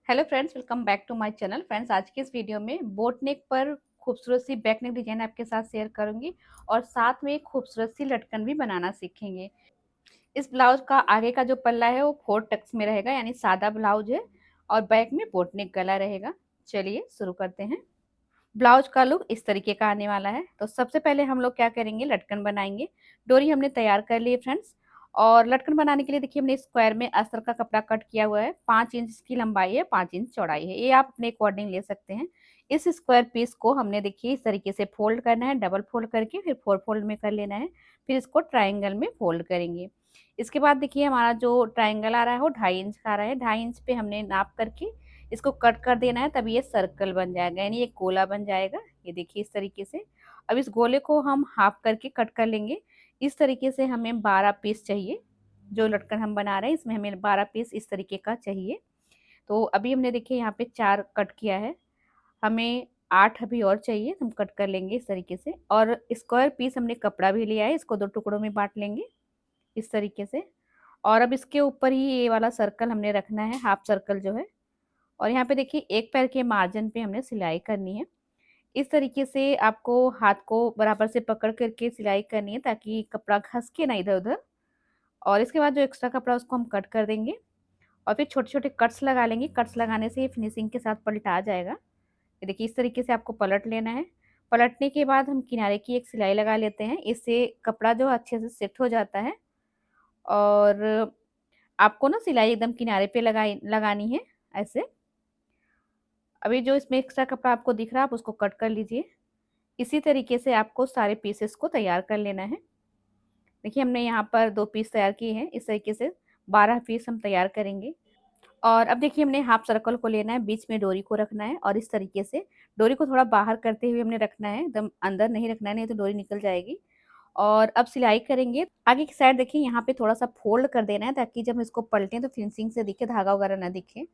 Hello friends, welcome back to my channel. Friends, आज के इस वीडियो में बोट नेक पर खूबसूरत सी बैक नेक डिजाइन आपके साथ शेयर करूंगी और साथ में एक खूबसूरत सी लटकन भी बनाना सीखेंगे। इस ब्लाउज का आगे का जो पल्ला है वो 4 टक्स में रहेगा, यानी सादा ब्लाउज है और बैक में बोट नेक गला रहेगा। चलिए शुरू करते हैं। ब्लाउज का लुक इस तरीके का आने वाला है। तो सबसे पहले हम लोग क्या करेंगे, लटकन बनाएंगे। डोरी हमने तैयार कर ली है फ्रेंड्स। और लटकन बनाने के लिए देखिए हमने स्क्वायर में अस्तर का कपड़ा कट किया हुआ है। 5 इंच की लंबाई है, 5 इंच चौड़ाई है, ये आप अपने अकॉर्डिंग ले सकते हैं। इस स्क्वायर पीस को हमने देखिए इस तरीके से फोल्ड करना है, डबल फोल्ड करके फिर 4 फोल्ड में कर लेना है। फिर इसको ट्राइंगल में फोल्ड करेंगे। इसके बाद देखिए हमारा जो ट्राइंगल आ रहा है वो 2.5 इंच का आ रहा है। 2.5 इंच पे हमने नाप करके इसको कट कर देना है, तभी ये सर्कल बन जाएगा, यानी एक गोला बन जाएगा। ये देखिए इस तरीके से। अब इस गोले को हम हाफ करके कट कर लेंगे। इस तरीके से हमें 12 पीस चाहिए। जो लटकन हम बना रहे हैं इसमें हमें 12 पीस इस तरीके का चाहिए। तो अभी हमने देखिए यहाँ पे 4 कट किया है, हमें 8 अभी और चाहिए, हम कट कर लेंगे इस तरीके से। और स्क्वायर पीस हमने कपड़ा भी लिया है, इसको 2 टुकड़ों में बांट लेंगे इस तरीके से। और अब इसके ऊपर ही ये वाला सर्कल हमने रखना है, हाफ सर्कल जो है। और यहाँ पे देखिए एक पैर के मार्जिन पे हमने सिलाई करनी है। इस तरीके से आपको हाथ को बराबर से पकड़ करके सिलाई करनी है, ताकि कपड़ा खसके ना इधर उधर। और इसके बाद जो एक्स्ट्रा कपड़ा है उसको हम कट कर देंगे और फिर छोटे छोटे कट्स लगा लेंगे। कट्स लगाने से ये फिनिशिंग के साथ पलटा जाएगा। ये देखिए इस तरीके से आपको पलट लेना है। पलटने के बाद हम किनारे की एक सिलाई लगा लेते हैं, इससे कपड़ा जो अच्छे से सेट हो जाता है। और आपको ना सिलाई एकदम किनारे पे लगानी है ऐसे। अभी जो इसमें एक्स्ट्रा कपड़ा आपको दिख रहा है आप उसको कट कर लीजिए। इसी तरीके से आपको सारे पीसेस को तैयार कर लेना है। देखिए हमने यहाँ पर 2 पीस तैयार किए हैं, इस तरीके से 12 पीस हम तैयार करेंगे। और अब देखिए हमने हाफ सर्कल को लेना है, बीच में डोरी को रखना है और इस तरीके से डोरी को थोड़ा बाहर करते हुए हमने रखना है, एकदम अंदर नहीं रखना है, नहीं तो डोरी निकल जाएगी। और अब सिलाई करेंगे। आगे की साइड देखिए यहाँ पे थोड़ा सा फोल्ड कर देना है, ताकि जब हम इसको पलटें तो फिनिशिंग से दिखे, धागा वगैरह ना दिखे।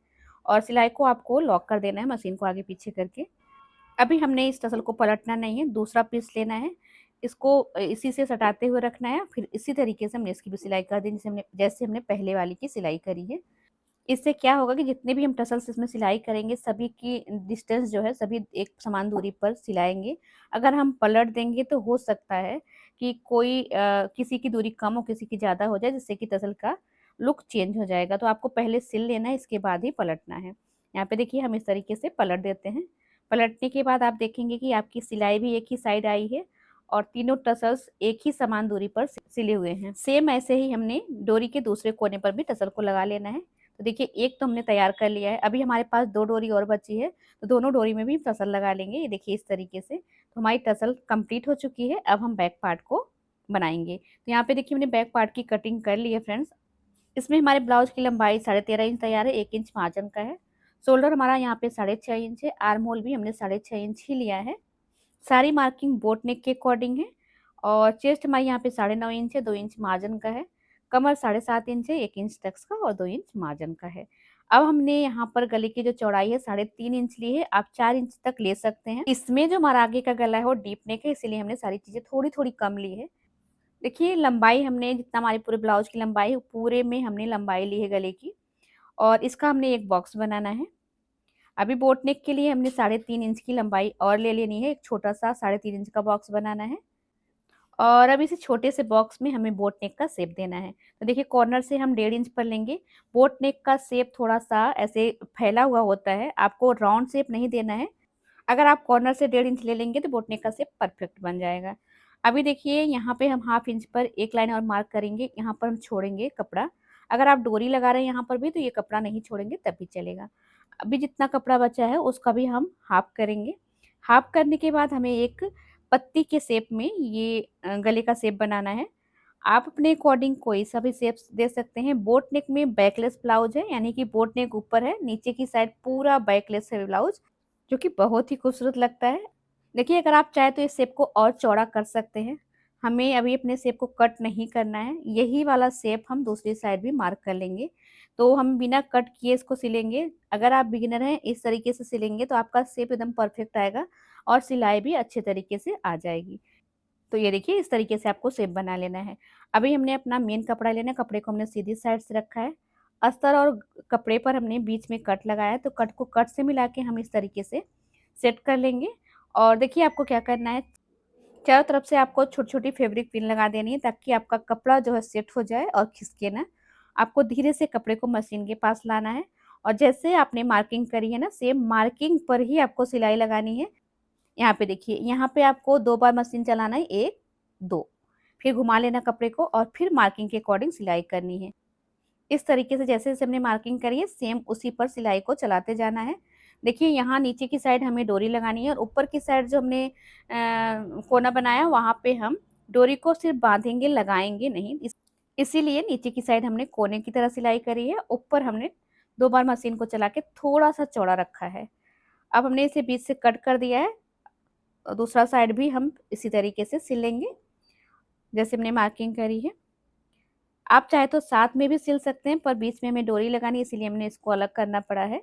और सिलाई को आपको लॉक कर देना है मशीन को आगे पीछे करके। अभी हमने इस टसल को पलटना नहीं है, दूसरा पीस लेना है, इसको इसी से सटाते हुए रखना है। फिर इसी तरीके से हमने इसकी भी सिलाई कर दी, जैसे हमने पहले वाली की सिलाई करी है। इससे क्या होगा कि जितने भी हम टसल्स इसमें सिलाई करेंगे सभी की डिस्टेंस जो है सभी एक समान दूरी पर सिलाएंगे। अगर हम पलट देंगे तो हो सकता है कि कोई किसी की दूरी कम हो, किसी की ज़्यादा हो जाए, जिससे कि टसल का लुक चेंज हो जाएगा। तो आपको पहले सिल लेना है, इसके बाद ही पलटना है। यहाँ पे देखिए हम इस तरीके से पलट देते हैं। पलटने के बाद आप देखेंगे कि आपकी सिलाई भी एक ही साइड आई है और तीनों टसल्स एक ही समान दूरी पर सिले हुए हैं। सेम ऐसे ही हमने डोरी के दूसरे कोने पर भी टसल को लगा लेना है। तो देखिए एक तो हमने तैयार कर लिया है, अभी हमारे पास 2 डोरी और बची है, तो दोनों डोरी में भी टसल लगा लेंगे। ये देखिए इस तरीके से। तो हमारी टसल कंप्लीट हो चुकी है। अब हम बैक पार्ट को बनाएंगे। तो यहाँ पे देखिए मैंने बैक पार्ट की कटिंग कर ली है फ्रेंड्स। इसमें हमारे ब्लाउज की लंबाई 13.5 इंच तैयार है, 1 इंच मार्जिन का है। शोल्डर हमारा यहाँ पे 6.5 इंच है, आर्म होल भी हमने 6.5 इंच ही लिया है। सारी मार्किंग बोट नेक के अकॉर्डिंग है। और चेस्ट हमारी यहाँ पे 9.5 इंच है, 2 इंच मार्जिन का है। कमर 7.5 इंच है, 1 इंच टक्स का और 2 इंच मार्जिन का है। अब हमने यहाँ पर गले की जो चौड़ाई है 3.5 इंच ली है, आप 4 इंच तक ले सकते हैं। इसमें जो हमारा आगे का गला है वो डीप नेक है, इसीलिए हमने सारी चीजें थोड़ी थोड़ी कम ली है। देखिए लंबाई हमने जितना हमारे पूरे ब्लाउज की लंबाई है पूरे में हमने लंबाई ली है गले की। और इसका हमने एक बॉक्स बनाना है। अभी बोट नेक के लिए हमने 3.5 इंच की लंबाई और ले लेनी है, एक छोटा सा 3.5 इंच का बॉक्स बनाना है। और अब इसे छोटे से बॉक्स में हमें बोट नेक का शेप देना है। तो देखिए कॉर्नर से हम 1.5 इंच पर लेंगे। बोट नेक का शेप थोड़ा सा ऐसे फैला हुआ होता है, आपको राउंड शेप नहीं देना है। अगर आप कॉर्नर से 1.5 इंच ले लेंगे तो बोट नेक का शेप परफेक्ट बन जाएगा। अभी देखिए यहाँ पे हम हाफ इंच पर एक लाइन और मार्क करेंगे, यहाँ पर हम छोड़ेंगे कपड़ा। अगर आप डोरी लगा रहे हैं यहाँ पर भी तो ये कपड़ा नहीं छोड़ेंगे तब भी चलेगा। अभी जितना कपड़ा बचा है उसका भी हम हाफ करेंगे। हाफ करने के बाद हमें एक पत्ती के शेप में ये गले का शेप बनाना है। आप अपने अकॉर्डिंग कोई सा भी शेप दे सकते हैं। बोट नेक में बैकलेस ब्लाउज है, यानी कि बोट नेक ऊपर है, नीचे की साइड पूरा बैकलेस है ब्लाउज, जो कि बहुत ही खूबसूरत लगता है। देखिए अगर आप चाहे तो इस शेप को और चौड़ा कर सकते हैं। हमें अभी अपने शेप को कट नहीं करना है, यही वाला शेप हम दूसरी साइड भी मार्क कर लेंगे। तो हम बिना कट किए इसको सिलेंगे। अगर आप बिगिनर हैं इस तरीके से सिलेंगे तो आपका शेप एकदम परफेक्ट आएगा और सिलाई भी अच्छे तरीके से आ जाएगी। तो ये देखिए इस तरीके से आपको शेप बना लेना है। अभी हमने अपना मेन कपड़ा लेना है, कपड़े को हमने सीधी साइड से रखा है। अस्तर और कपड़े पर हमने बीच में कट लगाया है, तो कट को कट से मिला के हम इस तरीके से सेट कर लेंगे। और देखिए आपको क्या करना है, चारों तरफ से आपको छोटी-छोटी फैब्रिक पिन लगा देनी है ताकि आपका कपड़ा जो है सेट हो जाए और खिसके ना। आपको धीरे से कपड़े को मशीन के पास लाना है और जैसे आपने मार्किंग करी है ना, सेम मार्किंग पर ही आपको सिलाई लगानी है। यहाँ पे देखिए, यहाँ पे आपको 2 बार मशीन चलाना है, 1, 2, फिर घुमा लेना कपड़े को और फिर मार्किंग के अकॉर्डिंग सिलाई करनी है। इस तरीके से जैसे-जैसे हमने मार्किंग करी है, सेम उसी पर सिलाई को चलाते जाना है। देखिए यहाँ नीचे की साइड हमें डोरी लगानी है और ऊपर की साइड जो हमने कोना बनाया वहाँ पे हम डोरी को सिर्फ बाँधेंगे, लगाएँगे नहीं। इसीलिए नीचे की साइड हमने कोने की तरह सिलाई करी है, ऊपर हमने 2 बार मशीन को चला के थोड़ा-सा चौड़ा रखा है। अब हमने इसे बीच से कट कर दिया है और दूसरा साइड भी हम इसी तरीके से सिल लेंगे, जैसे हमने मार्किंग करी है। आप चाहे तो साथ में भी सिल सकते हैं, पर बीच में हमें डोरी लगानी है इसीलिए हमने इसको अलग करना पड़ा है।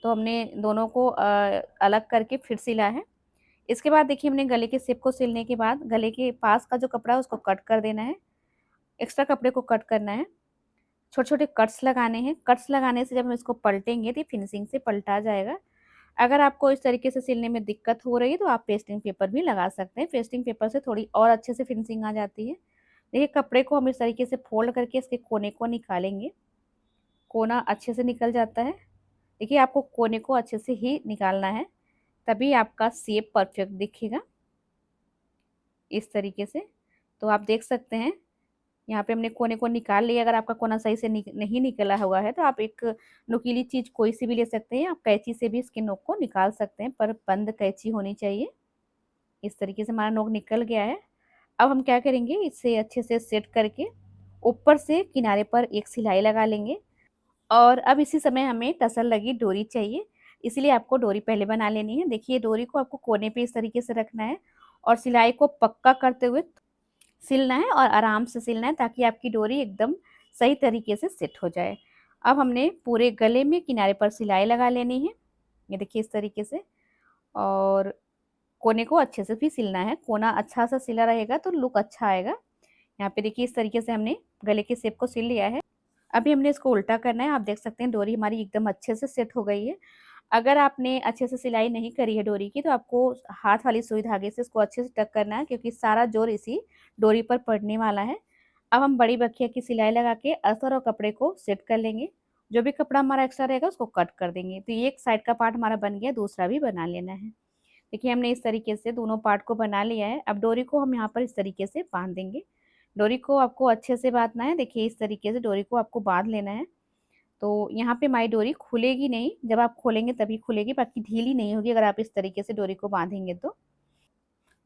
तो हमने दोनों को अलग करके फिर सिला है। इसके बाद देखिए हमने गले के शेप को सिलने के बाद गले के पास का जो कपड़ा है उसको कट कर देना है। एक्स्ट्रा कपड़े को कट करना है। छोटे-छोटे कट्स लगाने हैं। कट्स लगाने से जब हम इसको पलटेंगे तो ये फिनिशिंग से पलटा जाएगा। अगर आपको इस तरीके से सिलने में दिक्कत हो रही है तो आप पेस्टिंग पेपर भी लगा सकते हैं। पेस्टिंग पेपर से थोड़ी और अच्छे से फिनिशिंग आ जाती है। देखिए कपड़े को हम इस तरीके से फ़ोल्ड करके इसके कोने को निकालेंगे। कोना अच्छे से निकल जाता है। देखिए आपको कोने को अच्छे से ही निकालना है, तभी आपका शेप परफेक्ट दिखेगा, इस तरीके से। तो आप देख सकते हैं, यहाँ पे हमने कोने को निकाल लिया। अगर आपका कोना सही से नहीं निकला हुआ है, तो आप एक नुकीली चीज़ कोई सी भी ले सकते हैं। आप कैंची से भी इसके नोक को निकाल सकते हैं, पर बंद कैंची होनी चाहिए। इस तरीके से हमारा नोक निकल गया है। अब हम क्या करेंगे, इसे अच्छे से सेट करके ऊपर से किनारे पर एक सिलाई लगा लेंगे। और अब इसी समय हमें टसल लगी डोरी चाहिए, इसीलिए आपको डोरी पहले बना लेनी है। देखिए डोरी को आपको कोने पे इस तरीके से रखना है और सिलाई को पक्का करते हुए सिलना है और आराम से सिलना है ताकि आपकी डोरी एकदम सही तरीके से सेट हो जाए। अब हमने पूरे गले में किनारे पर सिलाई लगा लेनी है, ये देखिए इस तरीके से। और कोने को अच्छे से भी सिलना है, कोना अच्छा-सा सिला रहेगा तो लुक अच्छा आएगा। यहाँ पे देखिए इस तरीके से हमने गले के शेप को सिल लिया है। अभी हमने इसको उल्टा करना है। आप देख सकते हैं डोरी हमारी एकदम अच्छे से सेट हो गई है। अगर आपने अच्छे से सिलाई नहीं करी है डोरी की, तो आपको हाथ वाली सुई धागे से इसको अच्छे से टक करना है क्योंकि सारा ज़ोर इसी डोरी पर पड़ने वाला है। अब हम बड़ी बखिया की सिलाई लगा के अस्तर और कपड़े को सेट कर लेंगे। जो भी कपड़ा हमारा एक्स्ट्रा रहेगा उसको कट कर देंगे। तो ये एक साइड का पार्ट हमारा बन गया, दूसरा भी बना लेना है। देखिए हमने इस तरीके से दोनों पार्ट को बना लिया है। अब डोरी को हम यहाँ पर इस तरीके से बाँध देंगे। डोरी को आपको अच्छे से बाँधना है। देखिए इस तरीके से डोरी को आपको बाँध लेना है। तो यहाँ पे हमारी डोरी खुलेगी नहीं, जब आप खोलेंगे तभी खुलेगी, बाकी ढीली नहीं होगी अगर आप इस तरीके से डोरी को बाँधेंगे तो।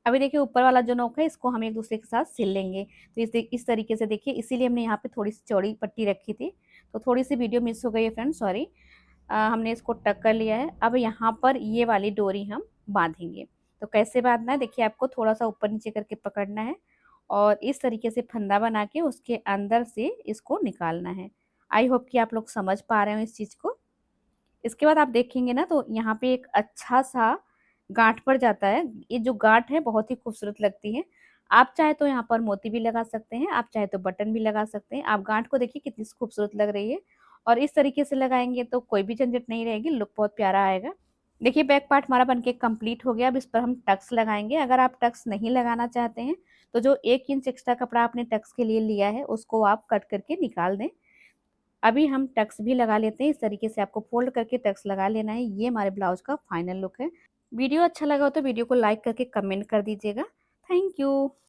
अभी देखिए ऊपर वाला जो नोक है इसको हम एक-दूसरे के साथ सिल लेंगे। तो इस तरीके से देखिए, इसीलिए हमने यहाँ पे थोड़ी-सी चौड़ी पट्टी रखी थी। तो थोड़ी-सी वीडियो मिस हो गई है फ्रेंड्स, सॉरी। हमने इसको टक कर लिया है। अब यहाँ पर ये वाली डोरी हम बाँधेंगे। तो कैसे बाँधना है देखिए, आपको थोड़ा-सा ऊपर-नीचे करके पकड़ना है और इस तरीके से फंदा बना के उसके अंदर से इसको निकालना है। आई होप कि आप लोग समझ पा रहे हो इस चीज़ को। इसके बाद आप देखेंगे ना तो यहाँ पे एक अच्छा-सा गाँठ पड़ जाता है। ये जो गाँठ है बहुत ही खूबसूरत लगती है। आप चाहे तो यहाँ पर मोती भी लगा सकते हैं, आप चाहे तो बटन भी लगा सकते हैं। आप गाँठ को देखिए कितनी खूबसूरत लग रही है और इस तरीके से लगाएँगे तो कोई भी झंझट नहीं रहेगी, लुक बहुत प्यारा आएगा। देखिए बैक पार्ट हमारा बनके कंप्लीट हो गया। अब इस पर हम टक्स लगाएँगे। अगर आप टक्स नहीं लगाना चाहते हैं, तो जो 1 इंच एक्स्ट्रा कपड़ा आपने टक्स के लिए लिया है, उसको आप कट करके निकाल दें। अभी हम टक्स भी लगा लेते हैं। इस तरीके से आपको फ़ोल्ड करके टक्स लगा लेना है। ये हमारे ब्लाउज़ का फाइनल लुक है। वीडियो अच्छा लगा हो तो वीडियो को लाइक करके कमेंट कर दीजिएगा। Thank you.